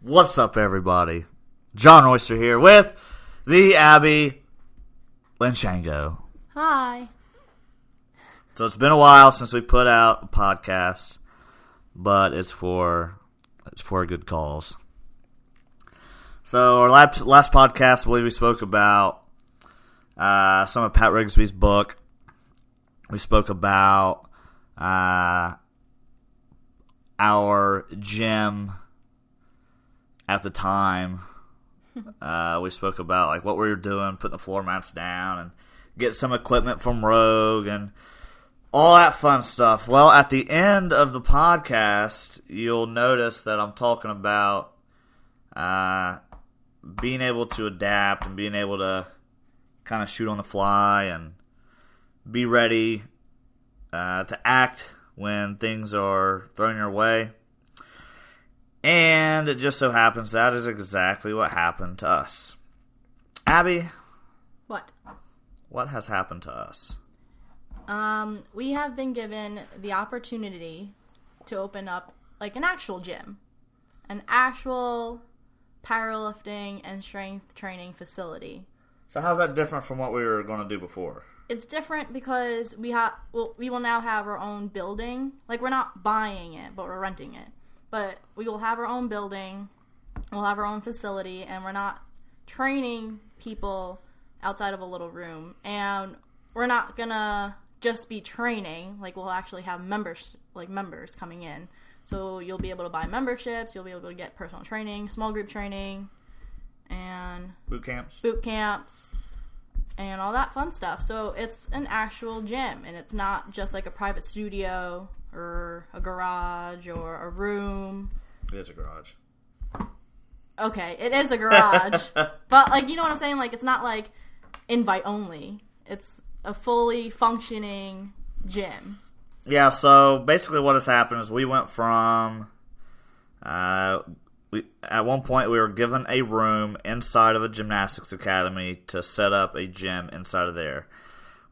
What's up, everybody? John Oyster here with the Abby Linchango. Hi. So it's been a while since we put out a podcast, but it's for a good cause. So our last podcast, I believe we spoke about some of Pat Rigsby's book. We spoke about our gym at the time. We spoke about like what we were doing, putting the floor mats down, and get some equipment from Rogue, and all that fun stuff. Well, at the end of the podcast, you'll notice that I'm talking about being able to adapt and being able to kind of shoot on the fly and be ready to act when things are thrown your way. And it just so happens that is exactly what happened to us. Abby? What? What has happened to us? We have been given the opportunity to open up like an actual gym. An actual powerlifting and strength training facility. So how's that different from what we were going to do before? It's different because we will now have our own building. Like, we're not buying it, but we're renting it. But we will have our own building, we'll have our own facility, and we're not training people outside of a little room. And we're not gonna just be training, like we'll actually have members coming in. So you'll be able to buy memberships, you'll be able to get personal training, small group training, and boot camps, and all that fun stuff. So it's an actual gym, and it's not just like a private studio or a garage or a room. It is a garage. Okay, it is a garage. But, like, you know what I'm saying? Like, it's not, like, invite only. It's a fully functioning gym. Yeah, so basically what has happened is we went from... at one point, we were given a room inside of a gymnastics academy to set up a gym inside of there.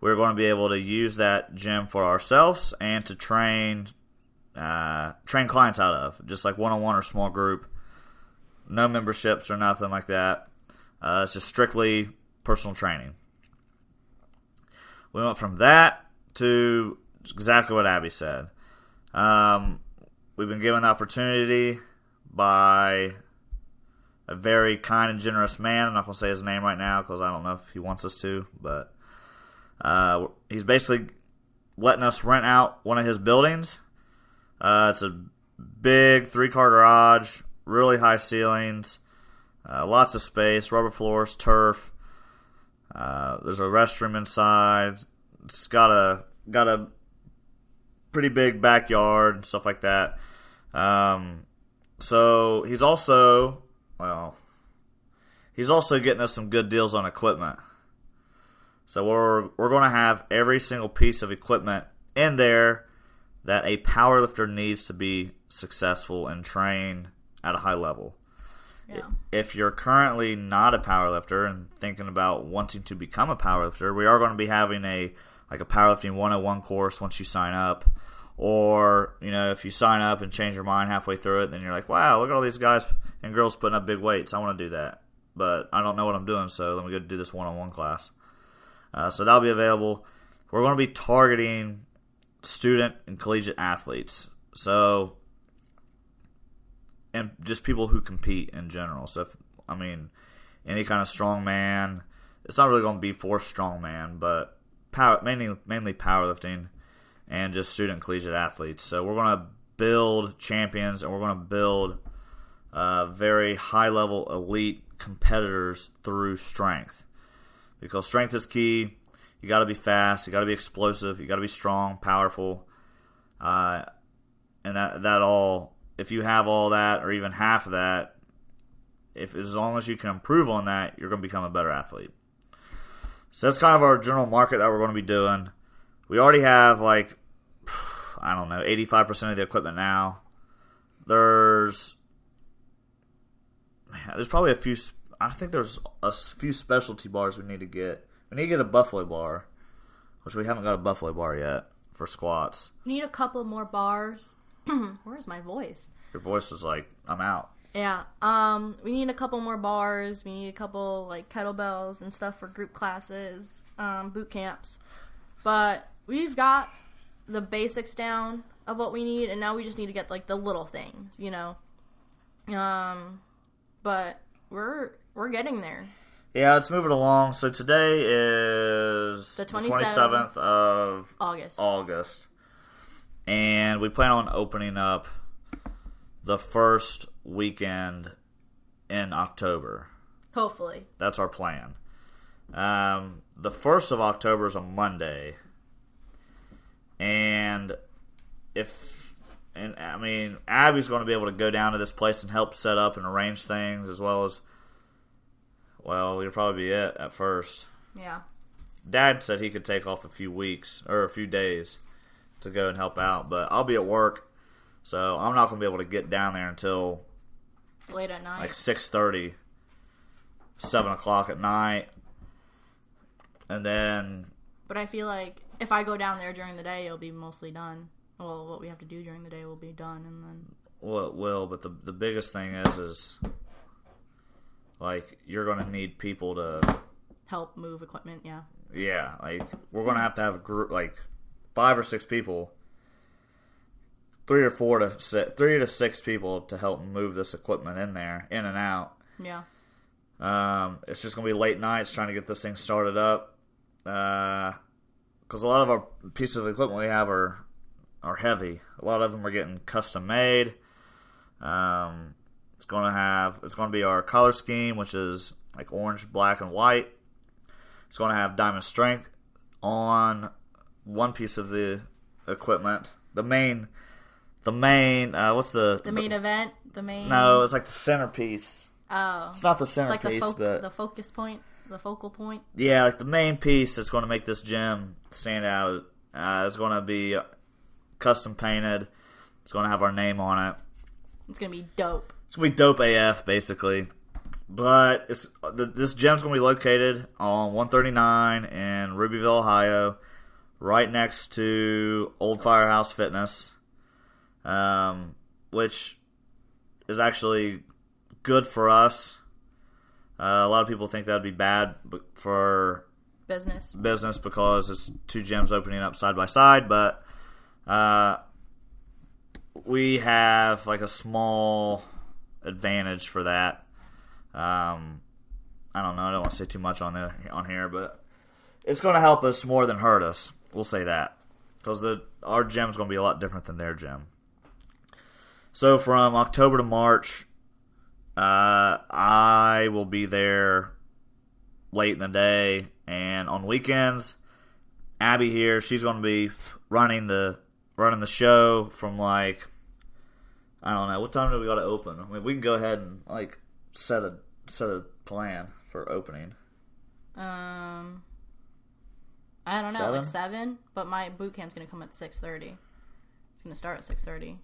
We're going to be able to use that gym for ourselves and to train clients out of, just like one-on-one or small group. No memberships or nothing like that. It's just strictly personal training. We went from that to exactly what Abby said. We've been given the opportunity by a very kind and generous man. I'm not going to say his name right now because I don't know if he wants us to, but he's basically letting us rent out one of his buildings. It's a big 3-car garage, really high ceilings, lots of space, rubber floors, turf. There's a restroom inside. It's got a pretty big backyard and stuff like that. So he's also getting us some good deals on equipment. So we're going to have every single piece of equipment in there that a powerlifter needs to be successful and train at a high level. Yeah. If you're currently not a powerlifter and thinking about wanting to become a powerlifter, we are going to be having a powerlifting 101 course once you sign up. Or, if you sign up and change your mind halfway through it, then you're like, wow, look at all these guys and girls putting up big weights. I want to do that. But I don't know what I'm doing, so let me go do this one-on-one class. So that'll be available. We're going to be targeting student and collegiate athletes. So, and just people who compete in general. So, any kind of strongman. It's not really going to be for strongman, but mainly powerlifting and just student and collegiate athletes. So we're going to build champions, and we're going to build very high-level elite competitors through strength. Because strength is key. You got to be fast. You got to be explosive. You got to be strong, powerful, and that all. If you have all that, or even half of that, as long as you can improve on that, you're going to become a better athlete. So that's kind of our general market that we're going to be doing. We already have 85% of the equipment now. There's probably a few. I think there's a few specialty bars we need to get. We need to get a buffalo bar, which we haven't got a buffalo bar yet for squats. We need a couple more bars. Where's my voice? Your voice is like, I'm out. Yeah. We need a couple more bars. We need a couple like kettlebells and stuff for group classes, boot camps. But we've got the basics down of what we need, and now we just need to get like the little things, you know. But we're getting there. Yeah, let's move it along. So today is The the 27th of August. And we plan on opening up the first weekend in October. Hopefully. That's our plan. The 1st of October is a Monday. And Abby's going to be able to go down to this place and help set up and arrange things, as well as, well, it'll probably be it at first. Yeah. Dad said he could take off a few weeks or a few days to go and help out, but I'll be at work, so I'm not going to be able to get down there until late at night, like 6:30, 7 o'clock at night, and then. But I feel like if I go down there during the day, it'll be mostly done. Well, what we have to do during the day will be done, and then. Well, it will, but the biggest thing is like you're going to need people to help move equipment. Yeah. Yeah, like we're going to have a group like 5 or 6 people, 3 to 6 people to help move this equipment in and out. Yeah. It's just going to be late nights trying to get this thing started up. Because a lot of our pieces of equipment we have are heavy. A lot of them are getting custom made. It's going to be our color scheme, which is like orange, black, and white. It's going to have diamond strength on one piece of the equipment. The main what's the main event? The main. No, it's like the centerpiece. Oh. It's not the centerpiece, like but the focus point, the focal point. Yeah, like the main piece that's going to make this gym stand out is going to be custom painted. It's going to have our name on it. It's going to be dope. It's going to be dope AF, basically. But this gym's going to be located on 139 in Rubyville, Ohio, right next to Old Firehouse Fitness, which is actually good for us. A lot of people think that would be bad for business because it's 2 gyms opening up side by side, but we have like a small advantage for that. I don't know. I don't want to say too much on here, but it's going to help us more than hurt us. We'll say that, because our gym's going to be a lot different than their gym. So from October to March, I will be there late in the day, and on weekends, Abby here, she's going to be running the show from like, I don't know, what time do we got to open? I mean, we can go ahead and like set a plan for opening. I don't know, 7? like 7, but my boot camp's gonna come at 6:30. It's gonna start at 6:30.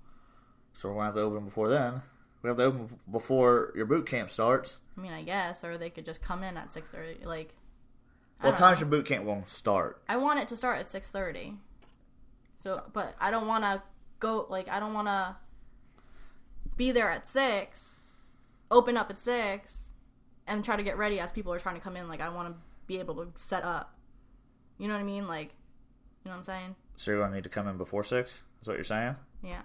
So we're gonna have to open before then. We have to open before your boot camp starts. I mean, I guess, or they could just come in at 6:30. Like, what time's your boot camp going to start? I want it to start at 6:30. So, but I don't want to go. Like, I don't want to be there at 6, open up at 6, and try to get ready as people are trying to come in. Like, I want to be able to set up. You know what I mean? Like, you know what I'm saying? So you're going to need to come in before 6? Is what you're saying? Yeah.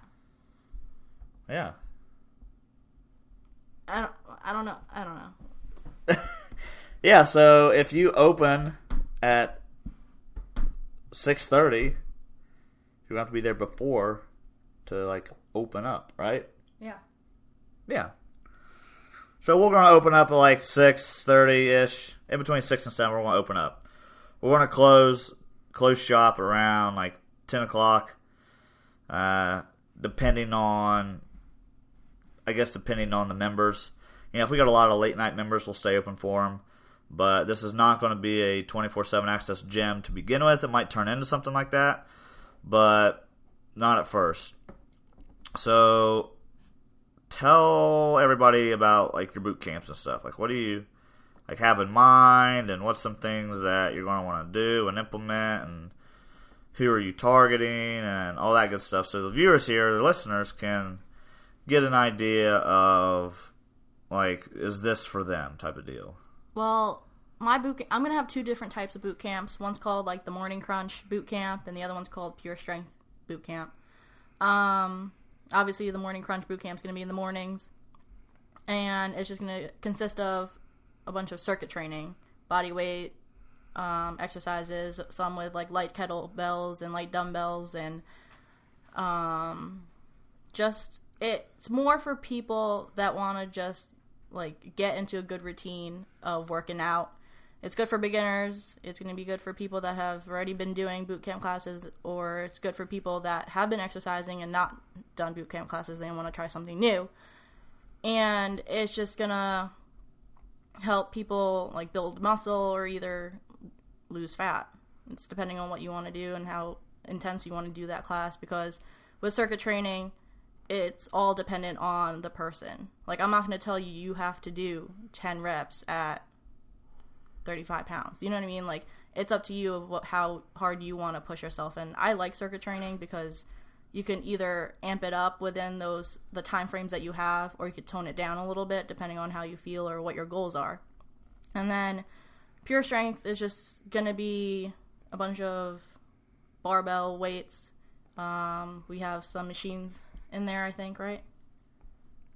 Yeah. I don't know. Yeah, so if you open at 6:30, you're going to have to be there before to, like, open up, right? Yeah. Yeah. So we're going to open up at, like, 6:30-ish. In between 6 and 7, we're going to open up. We're going to close shop around, like, 10 o'clock, depending on the members. You know, if we got a lot of late-night members, we'll stay open for them. But this is not going to be a 24/7 access gym to begin with. It might turn into something like that, but not at first. So tell everybody about, like, your boot camps and stuff. Like, what do you, like, have in mind, and what's some things that you're going to want to do and implement, and who are you targeting, and all that good stuff. So the viewers here, the listeners, can get an idea of Like, is this for them type of deal? Well, I'm going to have 2 different types of boot camps. One's called, like, the Morning Crunch boot camp, and the other one's called Pure Strength boot camp. Obviously, the Morning Crunch boot camp's going to be in the mornings, and it's just going to consist of a bunch of circuit training, body weight exercises, some with, like, light kettlebells and light dumbbells, and just, it's more for people that want to just, like, get into a good routine of working out. It's good for beginners. It's going to be good for people that have already been doing boot camp classes, or it's good for people that have been exercising and not done boot camp classes. They want to try something new. And it's just going to help people, like, build muscle or either lose fat. It's depending on what you want to do and how intense you want to do that class, because with circuit training, it's all dependent on the person. Like, I'm not going to tell you you have to do 10 reps at 35 pounds. You know what I mean? Like, it's up to you of how hard you want to push yourself. And I like circuit training because you can either amp it up within the time frames that you have, or you could tone it down a little bit depending on how you feel or what your goals are. And then Pure Strength is just going to be a bunch of barbell weights. We have some machines in there, I think, right?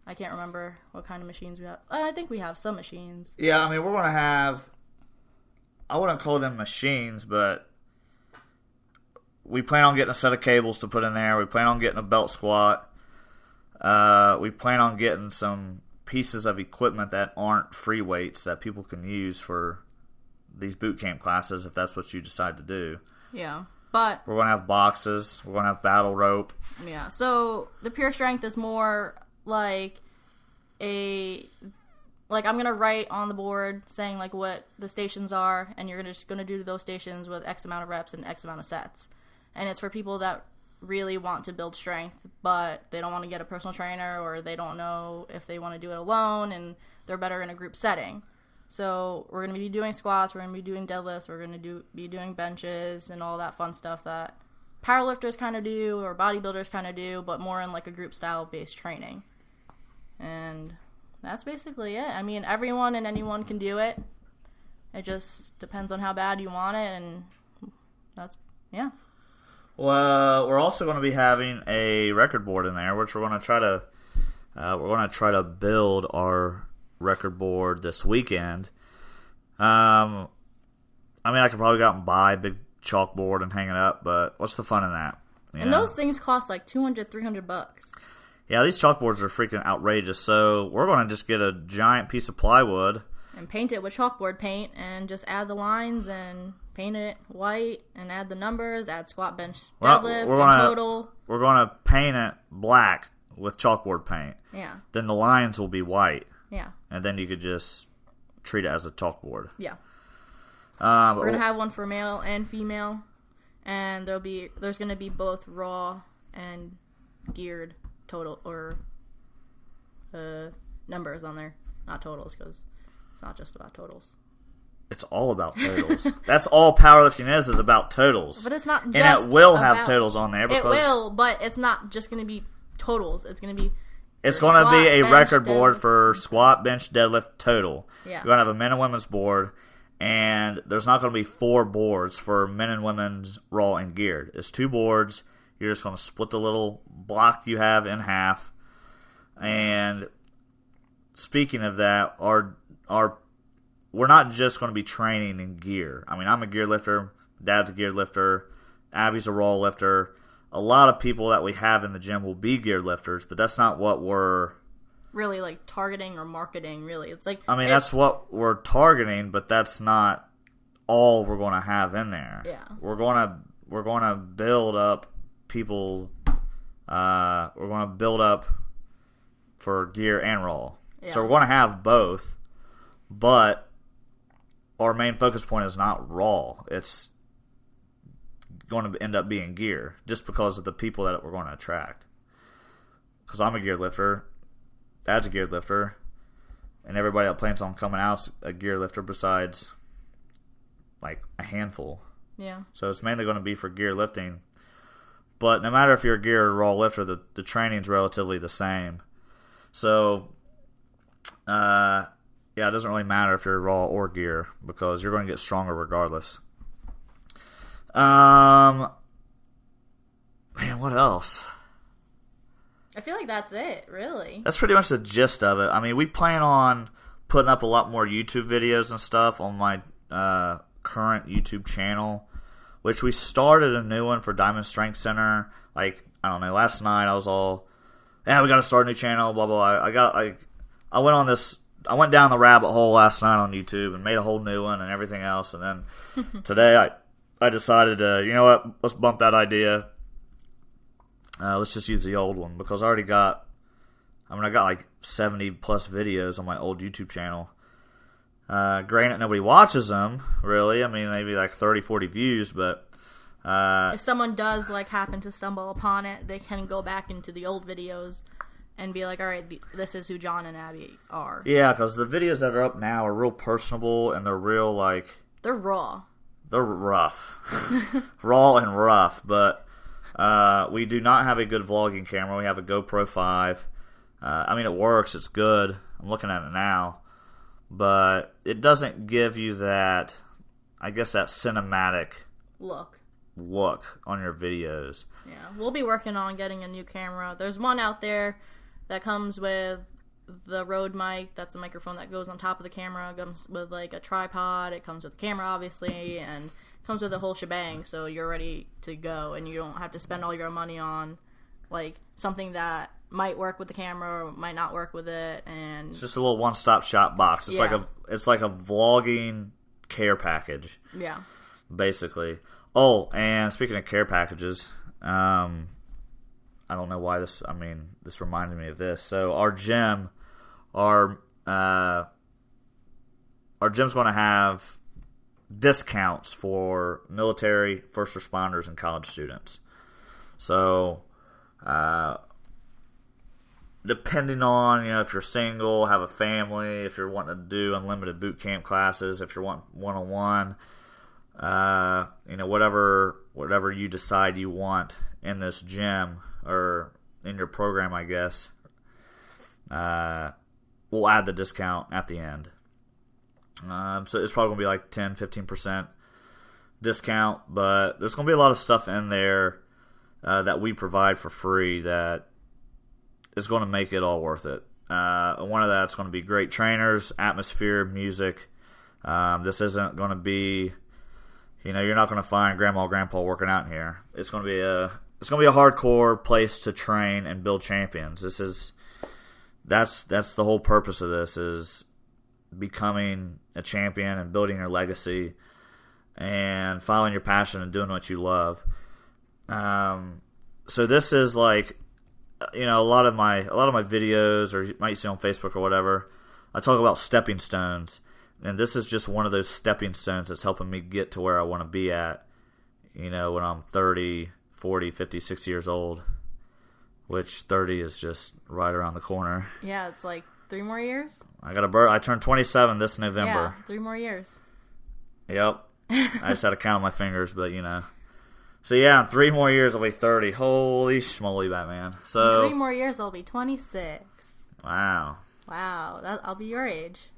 I can't remember what kind of machines we have. I think we have some machines. Yeah, I mean, we're going to have, I wouldn't call them machines, but we plan on getting a set of cables to put in there. We plan on getting a belt squat. We plan on getting some pieces of equipment that aren't free weights that people can use for these boot camp classes if that's what you decide to do. Yeah, but we're going to have boxes. We're going to have battle rope. Yeah, so the Pure Strength is more like I'm going to write on the board saying, like, what the stations are, and you're just going to do those stations with X amount of reps and X amount of sets. And it's for people that really want to build strength, but they don't want to get a personal trainer, or they don't know if they want to do it alone, and they're better in a group setting. So we're going to be doing squats, we're going to be doing deadlifts, we're going to be doing benches and all that fun stuff that powerlifters kind of do, or bodybuilders kind of do, but more in, like, a group style based training. And that's basically it. I mean, everyone and anyone can do it. It just depends on how bad you want it, and that's, yeah. Well, we're also going to be having a record board in there, which we're going to try to build our record board this weekend. I mean, I could probably go out and buy a big chalkboard and hang it up, but what's the fun in that? And those things cost like $200-$300. Yeah, these chalkboards are freaking outrageous. So we're going to just get a giant piece of plywood and paint it with chalkboard paint, and just add the lines and paint it white, and add the numbers, add squat, bench, deadlift, and total. We're going to paint it black with chalkboard paint. Yeah. Then the lines will be white. Yeah. And then you could just treat it as a chalkboard. Yeah. We're going to have one for male and female, and there's going to be both raw and geared total, or numbers on there, not totals, because it's not just about totals. It's all about totals. That's all powerlifting is about totals. But it's not just and it will have totals on there. Because it will, but it's not just going to be totals. It's going to be... It's going to be a record board for squat, bench, deadlift, total. Yeah. You're going to have a men and women's board, and there's not going to be 4 boards for men and women's raw and geared. It's 2 boards. You're just going to split the little block you have in half. And speaking of that, we're not just going to be training in gear. I mean, I'm a gear lifter. Dad's a gear lifter. Abby's a raw lifter. A lot of people that we have in the gym will be gear lifters, but that's not what we're really, like, targeting or marketing, really. It's like, I mean, that's what we're targeting, but that's not all we're going to have in there. Yeah. We're going to build up people. We're going to build up for gear and raw. Yeah. So we're going to have both, but our main focus point is not raw. It's going to end up being gear, just because of the people that we're going to attract. Because I'm a gear lifter, Dad's a gear lifter, and everybody that plans on coming out's a gear lifter, besides like a handful. Yeah. So it's mainly going to be for gear lifting. But no matter if you're a gear or raw lifter, the training's relatively the same. So yeah, it doesn't really matter if you're raw or gear because you're going to get stronger regardless. Man, what else? I feel like that's it, really. That's pretty much the gist of it. I mean, we plan on putting up a lot more YouTube videos and stuff on my current YouTube channel, which we started a new one for Diamond Strength Center. Like, I don't know, last night I was all, yeah, we got to start a new channel, blah, blah, blah. I went down the rabbit hole last night on YouTube and made a whole new one and everything else. And then today I decided to, you know what, let's bump that idea. Let's just use the old one because I got like 70 plus videos on my old YouTube channel. Granted, nobody watches them, really. I mean, maybe like 30, 40 views, but if someone does like happen to stumble upon it, they can go back into the old videos and be like, all right, this is who John and Abby are. Yeah, because the videos that are up now are real personable and they're real like... They're raw. They're rough. Raw and rough, but we do not have a good vlogging camera. We have a GoPro 5. I mean, it works. It's good. I'm looking at it now. But it doesn't give you that, I guess, that cinematic look on your videos. Yeah, we'll be working on getting a new camera. There's one out there that comes with the Rode mic. That's a microphone that goes on top of the camera. It comes with like a tripod. It comes with a camera, obviously, and comes with a whole shebang. So you're ready to go, and you don't have to spend all your money on like something that might work with the camera or might not work with it. And it's just a little one-stop shop box. It's like a vlogging care package. Yeah, basically. Oh, and speaking of care packages, I don't know why this reminded me of this. So our gym, our gym's going to have discounts for military, first responders, and college students. So, depending on, if you're single, have a family, if you're wanting to do unlimited boot camp classes, if you're wanting one-on-one, whatever you decide you want in this gym or in your program, I guess, we'll add the discount at the end. So it's probably going to be like 10, 15% discount, but there's going to be a lot of stuff in there that we provide for free that is going to make it all worth it. One of that's going to be great trainers, atmosphere, music. This isn't going to be, you're not going to find grandma or grandpa working out in here. It's going to be a hardcore place to train and build champions. That's the whole purpose of this, is becoming a champion and building your legacy and following your passion and doing what you love. So this is like, a lot of my videos, or you might see on Facebook or whatever, I talk about stepping stones, and this is just one of those stepping stones that's helping me get to where I want to be at, when I'm 30, 40, 50, 60 years old, which 30 is just right around the corner. Yeah, it's like 3 more years. I turned 27 this November. Yeah, 3 more years. Yep. I just had to count on my fingers, but So yeah, in 3 more years I'll be 30. Holy schmoly, Batman! So in 3 more years I'll be 26. Wow. I'll be your age.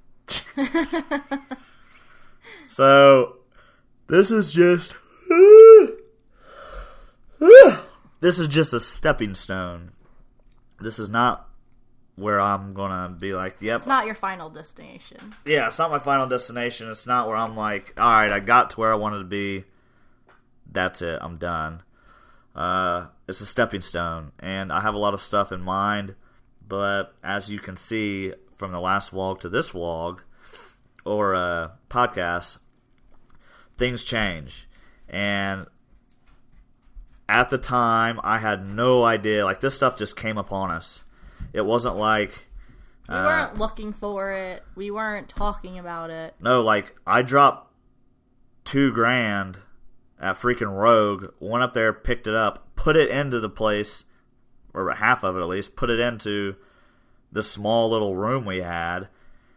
So this is just a stepping stone. This is not where I'm gonna be like, yep. It's not your final destination. Yeah, it's not my final destination. It's not where I'm like, all right, I got to where I wanted to be. That's it. I'm done. It's a stepping stone, and I have a lot of stuff in mind. But as you can see from the last vlog to this vlog or podcast, things change. And at the time, I had no idea. Like, this stuff just came upon us. It wasn't like we weren't looking for it. We weren't talking about it. No, like, I dropped $2,000 at freaking Rogue, went up there, picked it up, put it into the place, or half of it at least, put it into the small little room we had,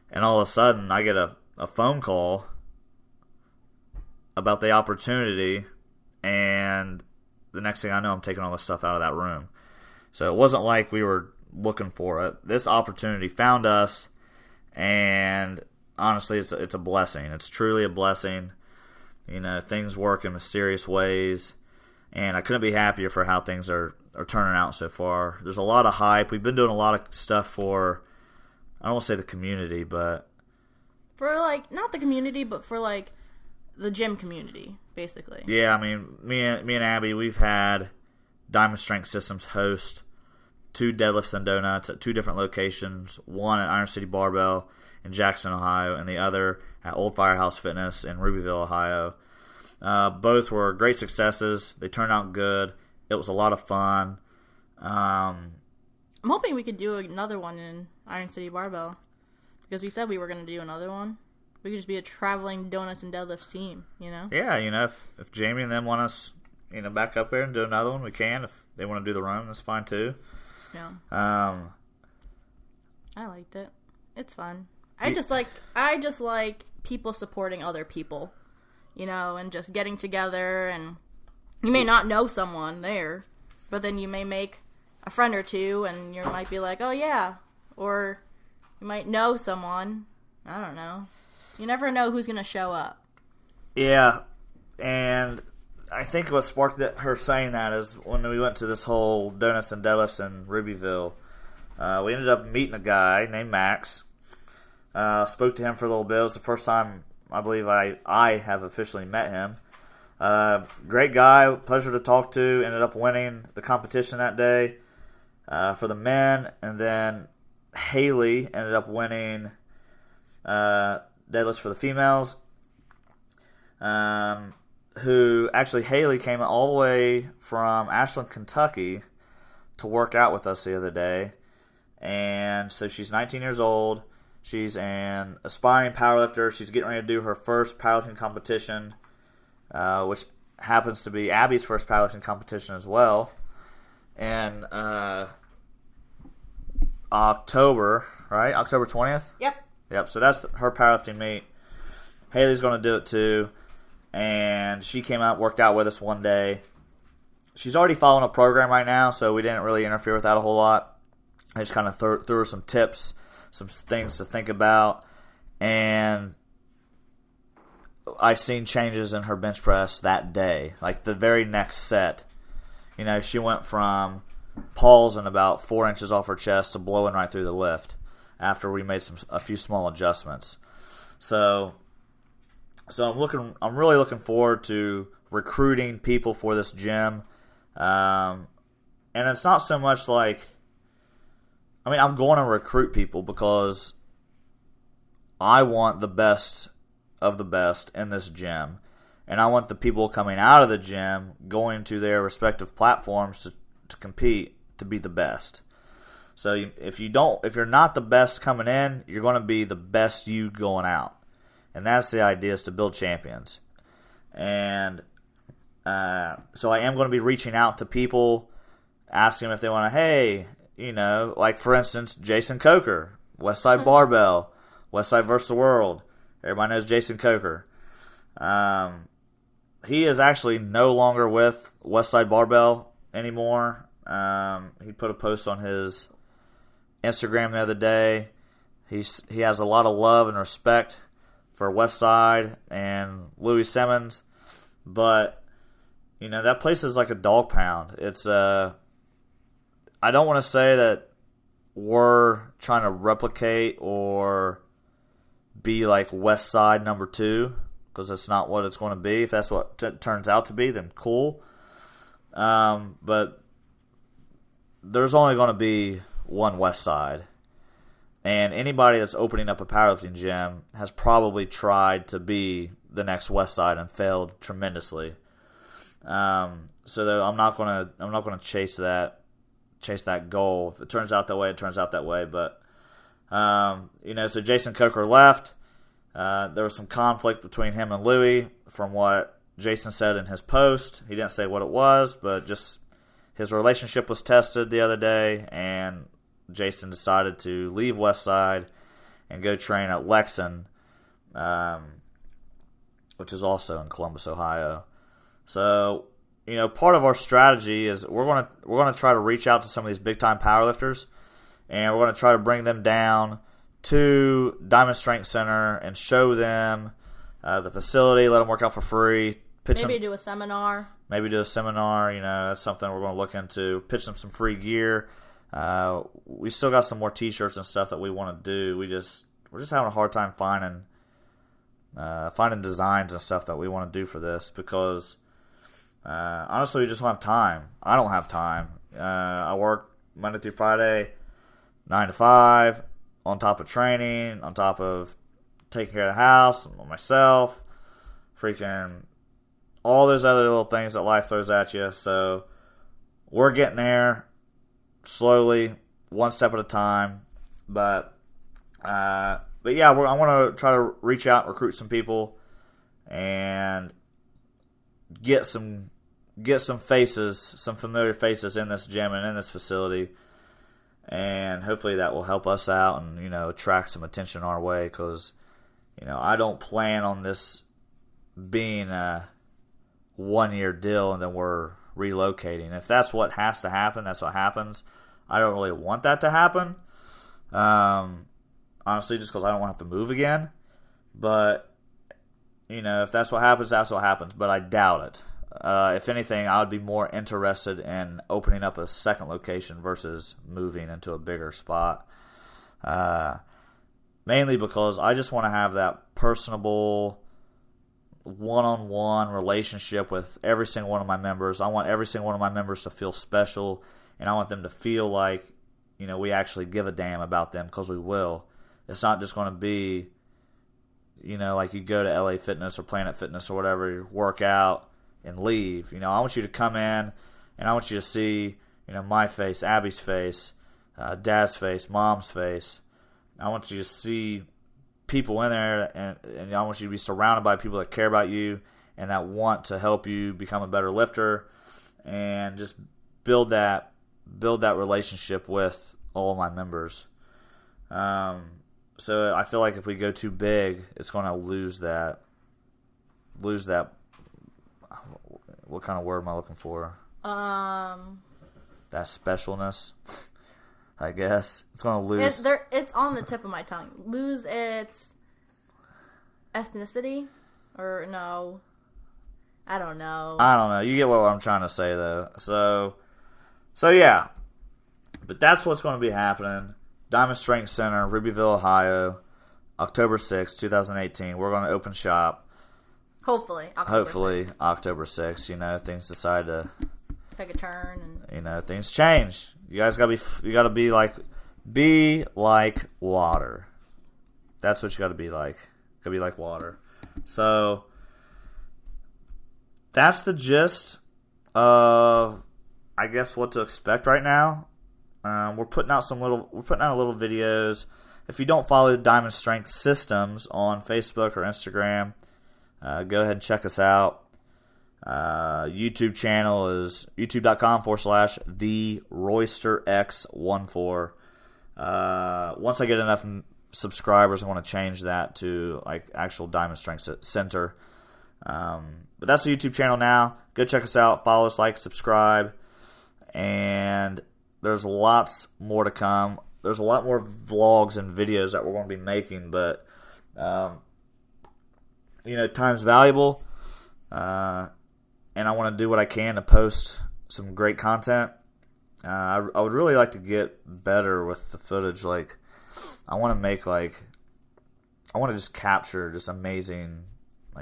and all of a sudden I get a phone call about the opportunity, and the next thing I know, I'm taking all this stuff out of that room. So it wasn't like we were looking for it. This opportunity found us, And honestly, it's a blessing. It's truly a blessing. Things work in mysterious ways, and I couldn't be happier for how things are turning out so far. There's a lot of hype. We've been doing a lot of stuff for, I don't want to say the community, but for not the community, but for the gym community, basically. Yeah, I mean, me and Abby, we've had Diamond Strength Systems host 2 deadlifts and donuts at 2 different locations, one at Iron City Barbell in Jackson, Ohio, and the other at Old Firehouse Fitness in Rubyville, Ohio. Both were great successes. They turned out good. It was a lot of fun. I'm hoping we could do another one in Iron City Barbell, because we said we were going to do another one. We could just be a traveling donuts and deadlifts team, Yeah, if Jamie and them want us, back up there and do another one, we can. If they want to do the run, that's fine too. Yeah. I liked it. It's fun. I just like people supporting other people, and just getting together. And you may not know someone there, but then you may make a friend or two, and you might be like, oh yeah, or you might know someone. I don't know. You never know who's gonna show up. Yeah, and I think what sparked her saying that is when we went to this whole donuts and deadlifts in Rubyville. We ended up meeting a guy named Max. Spoke to him for a little bit. It was the first time I believe I have officially met him. Great guy, pleasure to talk to. Ended up winning the competition that day for the men, and then Haley ended up winning deadlifts for the females. Who actually Haley came all the way from Ashland, Kentucky to work out with us the other day. And so she's 19 years old. She's an aspiring powerlifter. She's getting ready to do her first powerlifting competition, which happens to be Abby's first powerlifting competition as well. In October, right? October 20th? Yep, so that's her powerlifting meet. Haley's going to do it too. And she came out, worked out with us one day. She's already following a program right now, so we didn't really interfere with that a whole lot. I just kind of threw her some tips, some things to think about. And I seen changes in her bench press that day. Like the very next set. She went from pausing about 4 inches off her chest to blowing right through the lift after we made a few small adjustments. So I'm really looking forward to recruiting people for this gym. And it's not so much I'm going to recruit people because I want the best of the best in this gym. And I want the people coming out of the gym going to their respective platforms to compete to be the best. So if you're not the best coming in, you're going to be the best you going out. And that's the idea, is to build champions. And so I am going to be reaching out to people, asking them if they want to, hey, like for instance, Jason Coker, Westside Barbell, Westside vs. the World. Everybody knows Jason Coker. He is actually no longer with Westside Barbell anymore. He put a post on his Instagram the other day. He has a lot of love and respect for Westside and Louis Simmons, but that place is like a dog pound. It's I don't want to say that we're trying to replicate or be like Westside number 2, because that's not what it's going to be. If that's what it turns out to be, then cool. But there's only going to be one Westside. And anybody that's opening up a powerlifting gym has probably tried to be the next Westside and failed tremendously. So I'm not gonna chase that goal. If it turns out that way, it turns out that way. But so Jason Coker left. There was some conflict between him and Louis, from what Jason said in his post. He didn't say what it was, but just his relationship was tested the other day, and Jason decided to leave Westside and go train at Lexington, which is also in Columbus, Ohio. So, part of our strategy is we're gonna try to reach out to some of these big time powerlifters, and we're gonna try to bring them down to Diamond Strength Center and show them the facility, let them work out for free. Maybe do a seminar. That's something we're going to look into. Pitch them some free gear. We still got some more t-shirts and stuff that we want to do. We're just having a hard time finding designs and stuff that we want to do for this because honestly, we just don't have time. I don't have time. I work Monday through Friday, 9 to 5, on top of training, on top of taking care of the house, and myself, freaking all those other little things that life throws at you. So we're getting there slowly, one step at a time. But yeah, I want to try to reach out, recruit some people, and get some faces, some familiar faces in this gym and in this facility, and hopefully that will help us out and attract some attention our way. Because I don't plan on this being a 1-year deal and then we're relocating. If that's what has to happen, that's what happens. I don't really want that to happen. Honestly, just because I don't want to have to move again. But, if that's what happens, that's what happens. But I doubt it. If anything, I would be more interested in opening up a second location versus moving into a bigger spot. Mainly because I just want to have that personable, one-on-one relationship with every single one of my members. I want every single one of my members to feel special, and I want them to feel like, we actually give a damn about them, because we will. It's not just going to be, like you go to LA Fitness or Planet Fitness or whatever, you work out and leave. I want you to come in, and I want you to see, my face, Abby's face, Dad's face, Mom's face. I want you to see people in there, and I want you to be surrounded by people that care about you and that want to help you become a better lifter, and just build that relationship with all of my members. So I feel like if we go too big, it's going to lose that. What kind of word am I looking for? That specialness, I guess. It's going to lose. It's on the tip of my tongue. Lose its ethnicity? Or no? I don't know. You get what I'm trying to say, though. So yeah. But that's what's going to be happening. Diamond Strength Center, Rubyville, Ohio, October 6, 2018. We're going to open shop. Hopefully, October 6th. Things decide to take a turn, and things change. You guys gotta be like water. That's what you gotta be like. Gotta be like water. So that's the gist of, I guess, what to expect right now. We're putting out little videos. If you don't follow Diamond Strength Systems on Facebook or Instagram, go ahead and check us out. YouTube channel is youtube.com/TheRoysterX14. Once I get enough subscribers, I want to change that to actual Diamond Strength Center. But that's the YouTube channel now. Go check us out. Follow us, like, subscribe. And there's lots more to come. There's a lot more vlogs and videos that we're going to be making. But, time's valuable. And I want to do what I can to post some great content. I would really like to get better with the footage. I want to just capture just amazing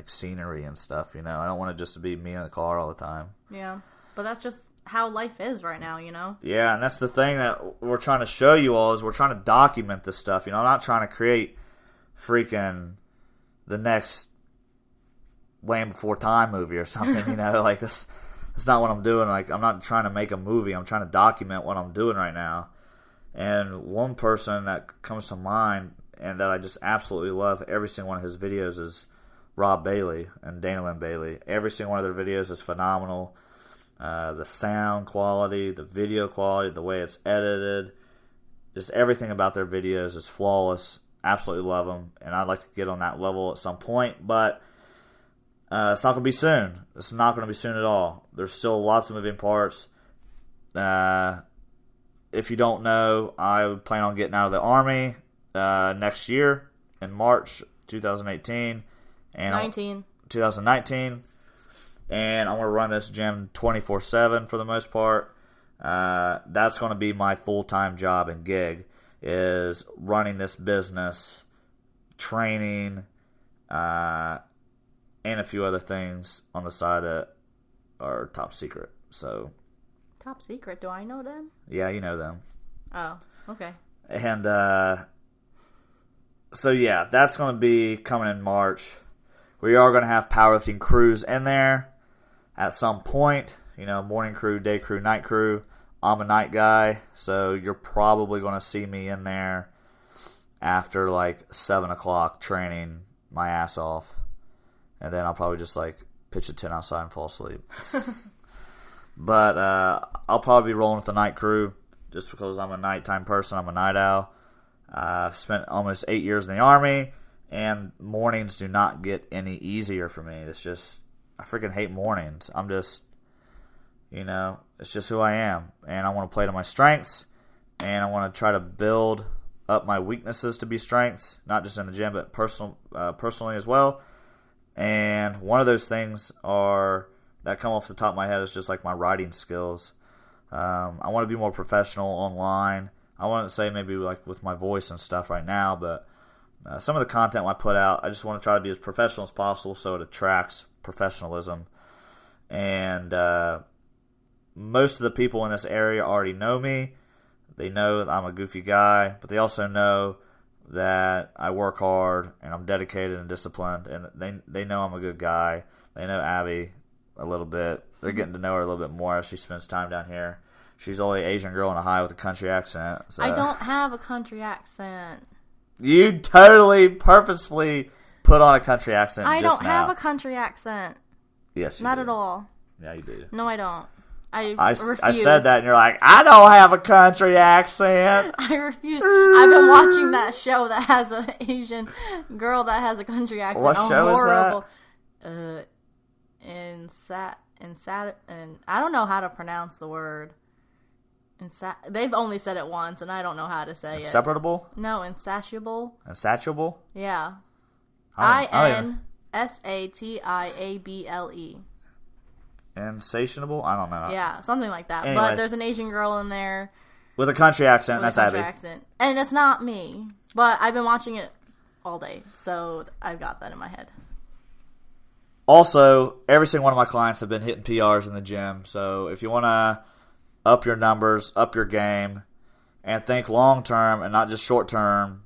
scenery and stuff. I don't want it just to be me in the car all the time. Yeah, but that's just how life is right now. Yeah, and that's the thing that we're trying to show you all, is we're trying to document this stuff. I'm not trying to create freaking the next Land Before Time movie or something, this. That's not what I'm doing. I'm not trying to make a movie. I'm trying to document what I'm doing right now. And one person that comes to mind and that I just absolutely love every single one of his videos is Rob Bailey and Dana Lynn Bailey. Every single one of their videos is phenomenal. The sound quality, the video quality, the way it's edited, just everything about their videos is flawless. Absolutely love them. And I'd like to get on that level at some point, but it's not going to be soon. It's not going to be soon at all. There's still lots of moving parts. If you don't know, I plan on getting out of the Army next year in March 2018 and 2019, and I'm going to run this gym 24/7 for the most part. That's going to be my full-time job and gig, is running this business, training, and a few other things on the side that are top secret. So, top secret? Do I know them? Yeah, you know them. Oh, okay. And so yeah, that's going to be coming in March. We are going to have powerlifting crews in there at some point. You know, morning crew, day crew, night crew. I'm a night guy, so you're probably going to see me in there after like 7 o'clock training my ass off. And then I'll probably just like pitch a tent outside and fall asleep. But I'll probably be rolling with the night crew just because I'm a nighttime person. I'm a night owl. I've spent almost 8 years in the Army, and mornings do not get any easier for me. It's just, I freaking hate mornings. I'm just, you know, it's just who I am. And I want to play to my strengths, and I want to try to build up my weaknesses to be strengths, not just in the gym, but personally as well. And one of those things that come off the top of my head is just like my writing skills. I want to be more professional online. I wouldn't say maybe like with my voice and stuff right now, but some of the content I put out, I just want to try to be as professional as possible so it attracts professionalism. And most of the people in this area already know me. They know that I'm a goofy guy, but they also know that I work hard and I'm dedicated and disciplined, and they know I'm a good guy. They know Abby a little bit. They're getting to know her a little bit more as she spends time down here. She's the only Asian girl in Ohio with a country accent. So. I don't have a country accent. You totally, purposefully put on a country accent. I just don't now. have a country accent. Yes, you Not do. at all. Yeah, you do. No, I don't. I refuse. I said that, and you're like, I don't have a country accent. I refuse. I've been watching that show that has an Asian girl that has a country accent. What show horrible. is that? And I don't know how to pronounce the word. They've only said it once, and I don't know how to say it. Separable? No, insatiable. Insatiable? Yeah. INSATIABLE. Insatiable? I don't know. Yeah, something like that. Anyways. But there's an Asian girl in there with a country accent. with That's a country Abby. accent, and it's not me. But I've been watching it all day, so I've got that in my head. Also, every single one of my clients have been hitting PRs in the gym. So if you want to up your numbers, up your game, and think long term and not just short term,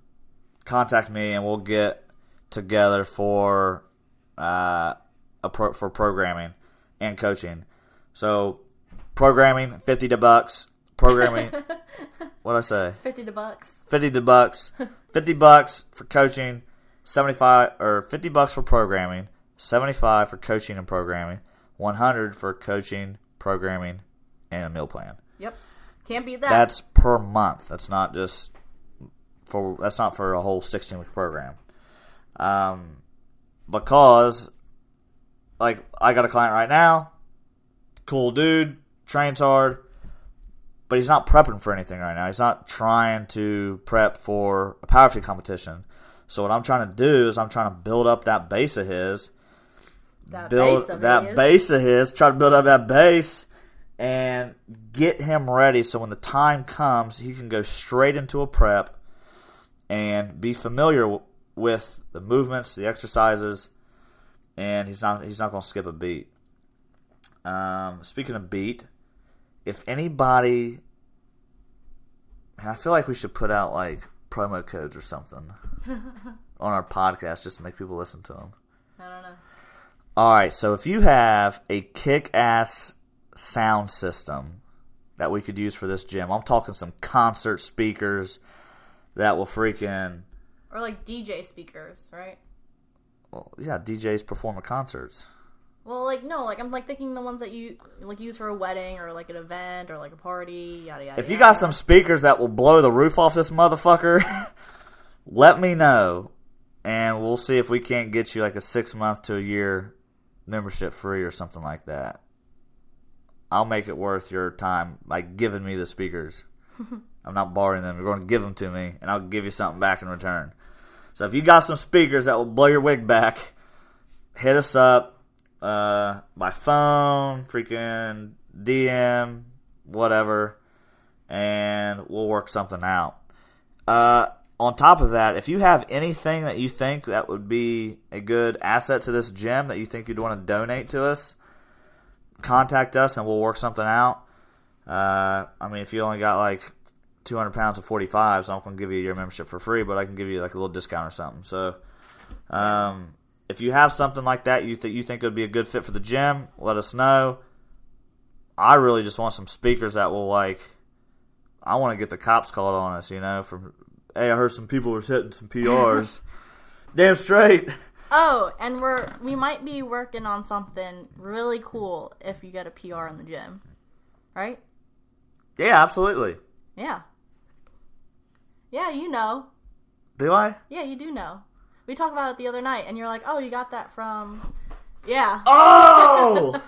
contact me and we'll get together for for programming and coaching. So programming, $50. Programming, what'd I say? $50. $50. $50 for coaching, 75 or $50 for programming, 75 for coaching and programming, 100 for coaching, programming, and a meal plan. Yep, can't beat that. That's per month. That's not just for. That's not for a whole 16-week program. Because, like, I got a client right now, cool dude, trains hard, but he's not prepping for anything right now. He's not trying to prep for a powerlifting competition. So what I'm trying to do is I'm trying to build up that base of his. Try to build up that base and get him ready so when the time comes, he can go straight into a prep and be familiar with the movements, the exercises, and he's not going to skip a beat. Speaking of beat, if anybody, I feel like we should put out like promo codes or something on our podcast just to make people listen to them. I don't know. All right, so if you have a kick-ass sound system that we could use for this gym, I'm talking some concert speakers that will freaking... Or like DJ speakers, right? Well, yeah, DJs perform at concerts. Well, like, no, like, I'm, like, thinking the ones that you, like, use for a wedding or, like, an event or, like, a party, yada, yada, If you got some speakers that will blow the roof off this motherfucker, let me know, and we'll see if we can't get you, like, a 6-month to a year membership free or something like that. I'll make it worth your time, like, giving me the speakers. I'm not borrowing them. You're going to give them to me, and I'll give you something back in return. So if you got some speakers that will blow your wig back, hit us up by phone, freaking DM, whatever, and we'll work something out. On top of that, if you have anything that you think that would be a good asset to this gym that you think you'd want to donate to us, contact us and we'll work something out. If you only got like 200 pounds of 45, so I'm not going to give you your membership for free, but I can give you like a little discount or something. So if you have something like that you think would be a good fit for the gym, let us know. I really just want some speakers that will I want to get the cops called on us, from, hey, I heard some people were hitting some PRs. Damn straight. Oh, and we might be working on something really cool if you get a PR in the gym. Right? Yeah, absolutely. Yeah. Yeah, you know. Do I? Yeah, you do know. We talked about it the other night, and you're like, oh, you got that from... Yeah. Oh!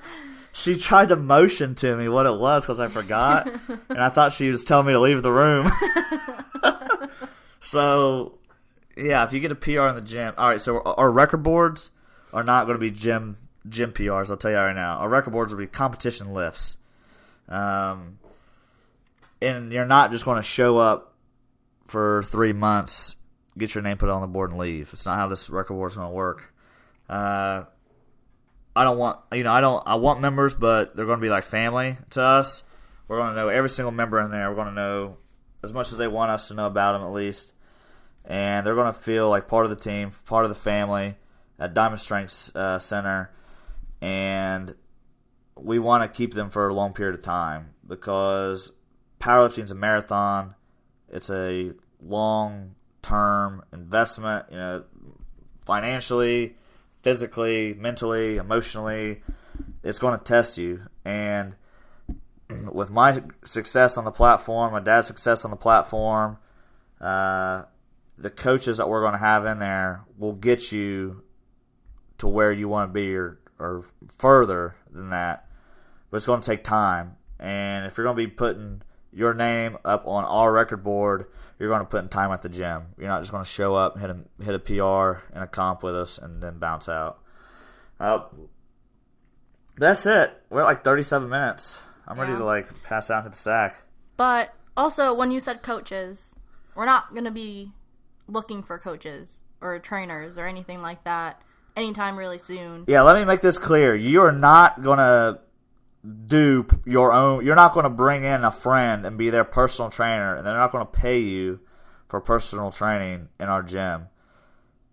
She tried to motion to me what it was because I forgot, and I thought she was telling me to leave the room. So, yeah, if you get a PR in the gym... All right, so our record boards are not going to be gym PRs, I'll tell you right now. Our record boards will be competition lifts. And you're not just going to show up for 3 months, get your name put on the board, and leave. It's not how this record board is going to work. I want members, but they're going to be like family to us. We're going to know every single member in there. We're going to know as much as they want us to know about them, at least. And they're going to feel like part of the team, part of the family at Diamond Strength Center. And we want to keep them for a long period of time because powerlifting is a marathon. It's a long-term investment, financially, physically, mentally, emotionally. It's going to test you. And with my success on the platform, my dad's success on the platform, the coaches that we're going to have in there will get you to where you want to be or further than that. But it's going to take time. And if you're going to be putting your name up on our record board, you're going to put in time at the gym. You're not just going to show up, hit a PR and a comp with us, and then bounce out. That's it. We're at 37 minutes. I'm ready to pass out to the sack. But also, when you said coaches, we're not going to be looking for coaches or trainers or anything like that anytime really soon. Yeah, let me make this clear. You are not going to do your own. You're not going to bring in a friend and be their personal trainer, and they're not going to pay you for personal training in our gym.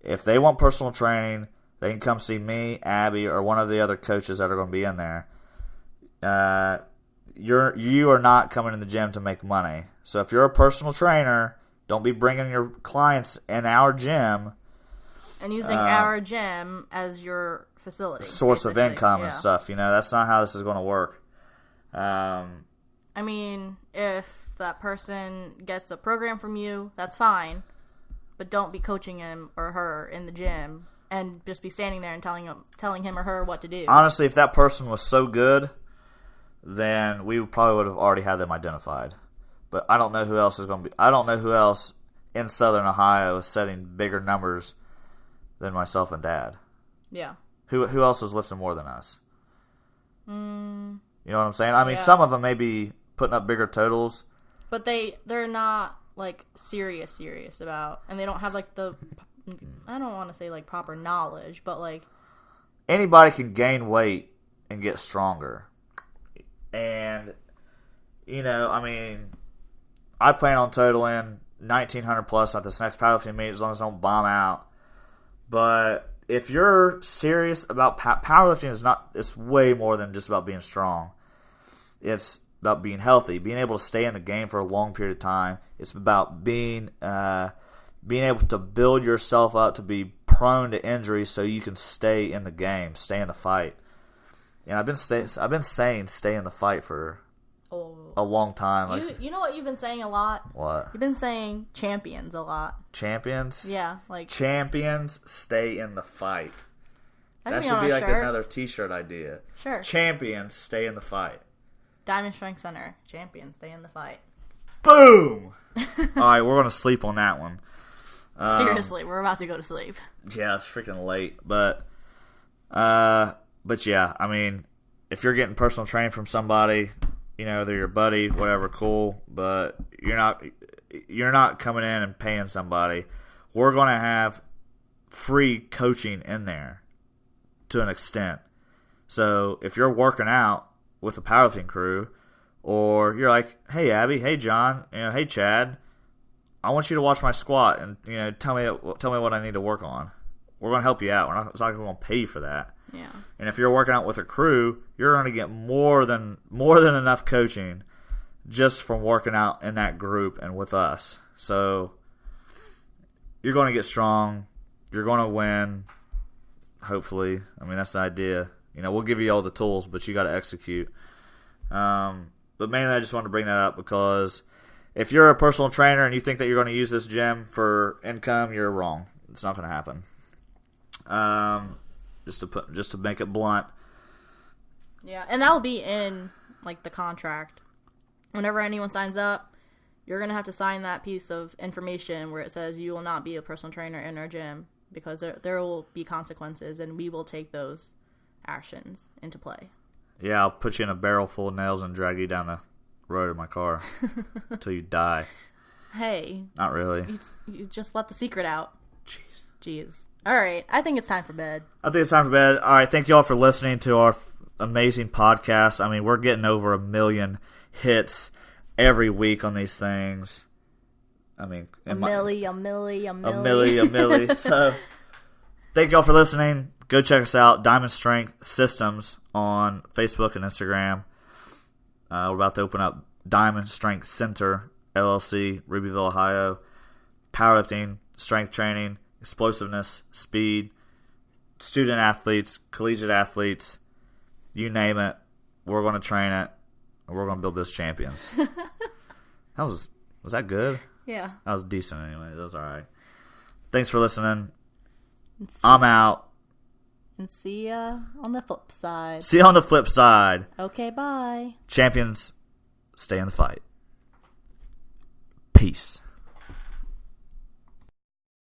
If they want personal training, they can come see me, Abby, or one of the other coaches that are going to be in there. You are not coming in the gym to make money. So if you're a personal trainer, don't be bringing your clients in our gym and using our gym as your facility, source of income and stuff. That's not how this is going to work. If that person gets a program from you, that's fine, but don't be coaching him or her in the gym and just be standing there and telling him or her what to do. Honestly, if that person was so good, then we probably would have already had them identified. But I don't know who else is going to be. I don't know who else in Southern Ohio is setting bigger numbers than myself and Dad. Yeah. Who else is lifting more than us? You know what I'm saying? Yeah. Some of them may be putting up bigger totals, but they're not serious about, and they don't have the, I don't want to say proper knowledge, but anybody can gain weight and get stronger. And I plan on totaling 1,900 plus at this next powerlifting meet as long as I don't bomb out. But if you're serious about powerlifting, it's way more than just about being strong. It's about being healthy, being able to stay in the game for a long period of time. It's about being able to build yourself up to be prone to injury so you can stay in the game, stay in the fight. And I've been saying stay in the fight for a long time. You know what you've been saying a lot? What? You've been saying champions a lot. Champions? Yeah, champions stay in the fight. That should be another t-shirt idea. Sure. Champions stay in the fight. Diamond Strength Center. Champions stay in the fight. Boom! Alright, we're going to sleep on that one. Seriously, we're about to go to sleep. Yeah, it's freaking late. But yeah, I mean, if you're getting personal training from somebody, they're your buddy, whatever, cool. But you're not coming in and paying somebody. We're going to have free coaching in there to an extent. So if you're working out with a powerlifting crew, or you're like, hey Abby, hey John, hey Chad, I want you to watch my squat and tell me what I need to work on. We're going to help you out. It's not going to pay you for that. Yeah. And if you're working out with a crew, you're going to get more than enough coaching just from working out in that group and with us. So you're going to get strong. You're going to win. Hopefully. I mean, that's the idea. We'll give you all the tools, but you got to execute. But mainly I just wanted to bring that up because if you're a personal trainer and you think that you're going to use this gym for income, you're wrong. It's not going to happen. Just to make it blunt. Yeah, and that'll be in the contract. Whenever anyone signs up, you're going to have to sign that piece of information where it says you will not be a personal trainer in our gym because there will be consequences and we will take those actions into play. Yeah, I'll put you in a barrel full of nails and drag you down the road in my car until you die. Hey. Not really. You just let the secret out. Jeez. All right, I think it's time for bed. All right, thank you all for listening to our amazing podcast. I mean, we're getting over 1 million hits every week on these things. I mean, a milli. So, thank you all for listening. Go check us out, Diamond Strength Systems on Facebook and Instagram. We're about to open up Diamond Strength Center, LLC, Rubyville, Ohio. Powerlifting, strength training, explosiveness, speed, student athletes, collegiate athletes, you name it. We're going to train it, and we're going to build those champions. Was that good? Yeah. That was decent anyway. That was all right. Thanks for listening. I'm out. And see ya on the flip side. See you on the flip side. Okay, bye. Champions, stay in the fight. Peace.